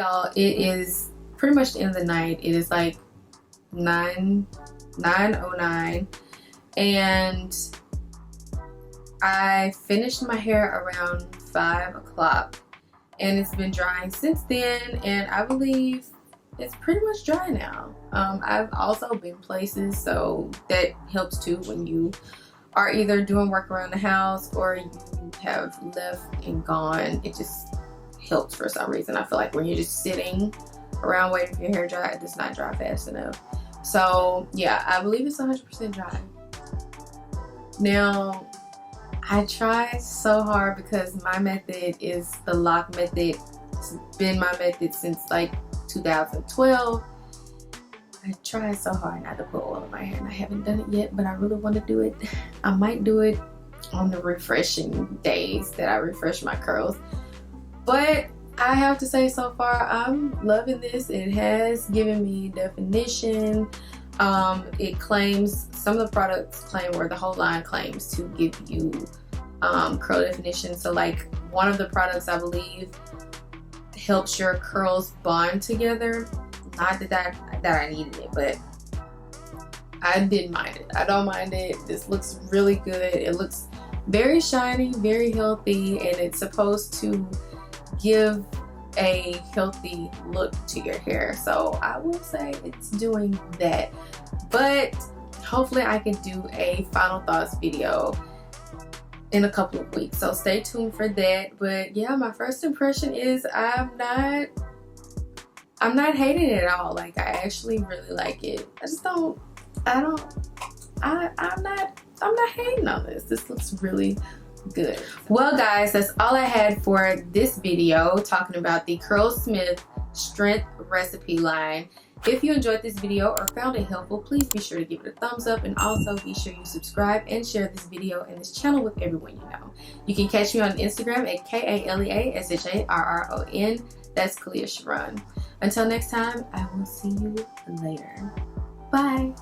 y'all, it is pretty much the end of the night. It is like 9:09, and I finished my hair around 5 o'clock, and it's been drying since then, and I believe it's pretty much dry now. I've also been places, so that helps too when you are either doing work around the house or you have left and gone. It just helps for some reason. I feel like when you're just sitting around waiting for your hair dry, it does not dry fast enough. So yeah, I believe it's 100% dry. Now, I try so hard because my method is the lock method. It's been my method since like 2012. I try so hard not to put oil in my hair, and I haven't done it yet, but I really want to do it. I might do it on the refreshing days that I refresh my curls. But I have to say, so far I'm loving this. It has given me definition. It claims, some of the products claim, or the whole line claims to give you curl definition. So like one of the products, I believe, helps your curls bond together. Not that I needed it, but I didn't mind it. I don't mind it. This looks really good. It looks very shiny, very healthy, and it's supposed to give a healthy look to your hair. So I will say it's doing that. But hopefully I can do a final thoughts video in a couple of weeks. So stay tuned for that. But yeah, my first impression is I'm not hating it at all. Like, I actually really like it. I'm not hating on this. This looks really good. Well guys, that's all I had for this video talking about the CURLSMITH Strength Recipe Line. If you enjoyed this video or found it helpful, please be sure to give it a thumbs up, and also be sure you subscribe and share this video and this channel with everyone you know. You can catch me on Instagram at KALEASHARRON. That's Kalea Sharron. Until next time, I will see you later. Bye.